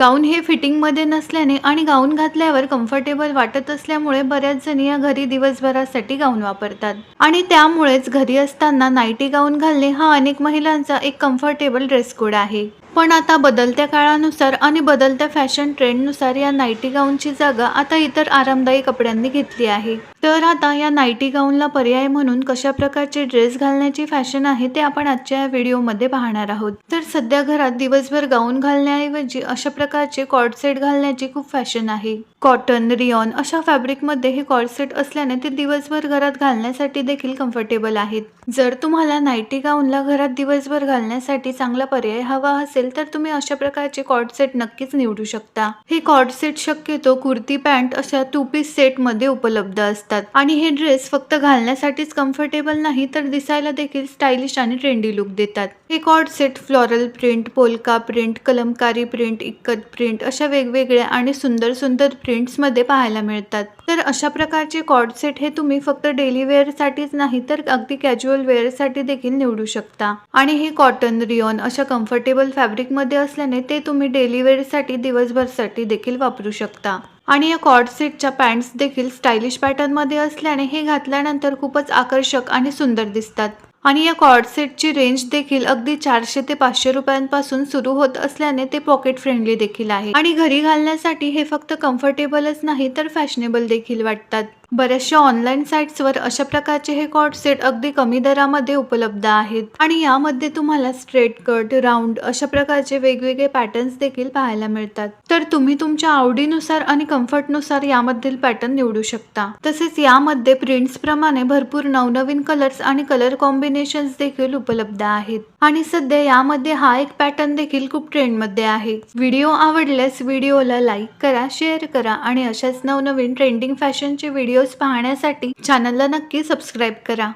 गाऊन हे फिटिंगमध्ये नसल्याने आणि गाऊन घातल्यावर कम्फर्टेबल वाटत असल्यामुळे बऱ्याच जणी या घरी दिवसभरासाठी गाऊन वापरतात आणि त्यामुळेच घरी असताना नाईटी गाऊन घालणे हा अनेक महिलांचा एक कम्फर्टेबल ड्रेस कोड आहे। पण आता बदलत्या काळानुसार आणि बदलत्या फॅशन ट्रेंडनुसार या नाईटी गाऊनची जागा आता इतर आरामदायी कपड्यांनी घेतली आहे। तर आता या नाईटी गाऊनला पर्याय म्हणून कशा प्रकारचे ड्रेस घालण्याची फॅशन आहे ते आपण आजच्या या व्हिडिओमध्ये पाहणार आहोत। तर सध्या घरात दिवसभर गाऊन घालण्याऐवजी अशा प्रकारचे कॉर्ड सेट घालण्याची खूप फॅशन आहे। कॉटन, रियॉन अशा फॅब्रिकमध्ये हे कॉर्ड सेट असल्याने ते दिवसभर घरात घालण्यासाठी देखील कम्फर्टेबल आहेत। जर तुम्हाला नाईटी गाऊनला घरात दिवसभर घालण्यासाठी चांगला पर्याय हवा असेल तर तुम्ही अशा प्रकारचे कॉर्ड सेट नक्कीच निवडू शकता। हे कॉर्ड सेट शक्यतो कुर्ती, पॅन्ट अशा 2 पीस सेट मध्ये उपलब्ध असतात आणि हे ड्रेस फक्त घालण्यासाठीच कम्फर्टेबल नाही तर दिसायला देखील स्टायलिश आणि ट्रेंडी लुक देतात। हे coord set floral print, polka print, Kalamkari print, ikat print अशा वेगवेगळ्या आणि सुंदर सुंदर प्रिंट्स मध्ये पाहायला मिळतात। तर अशा प्रकारचे कॉर्ड सेट हे तुम्ही फक्त डेली वेअर साठीच नाही तर अगदी कॅज्युअल वेअर साठी देखील निवडू शकता आणि हे कॉटन, रियॉन अशा कम्फर्टेबल फॅब्रिक मध्ये असल्याने ते तुम्ही डेली वेअर साठी दिवसभर साठी देखील वापरू शकता। आणि या कॉर्ड सेटच्या पॅन्ट्स देखील स्टायलिश पॅटर्न मध्ये असल्याने हे घातल्यानंतर खूपच आकर्षक आणि सुंदर दिसतात। आणि या कॉर्ड सेटची रेंज देखील अगदी 400 ते 500 रुपयांपासून सुरू होत असल्याने ते पॉकेट फ्रेंडली देखील आहे आणि घरी घालण्यासाठी हे फक्त कम्फर्टेबलच नाही तर फॅशनेबल देखील वाटतात। बऱ्याचशा ऑनलाईन साइट्सवर अशा प्रकारचे हे कॉर्ड सेट अगदी कमी दरामध्ये उपलब्ध आहेत आणि यामध्ये तुम्हाला स्ट्रेट कट, राऊंड अशा प्रकारचे वेगवेगळे पॅटर्न्स देखील पाहायला मिळतात। तर तुम्ही तुमच्या आवडीनुसार आणि कम्फर्टनुसार यामधील पॅटर्न निवडू शकता। तसेच यामध्ये प्रिंट्स प्रमाणे भरपूर नवनवीन कलर्स आणि कलर कॉम्बिनेशन्स देखील उपलब्ध आहेत आणि सध्या यामध्ये हा एक पॅटर्न देखील खूप ट्रेंड मध्ये आहे। व्हिडिओ आवडल्यास व्हिडिओला लाईक करा, शेअर करा आणि अशाच नवनवीन ट्रेंडिंग फॅशनचे व्हिडिओ पाहण्यासाठी चॅनलला नक्की सबस्क्राईब करा।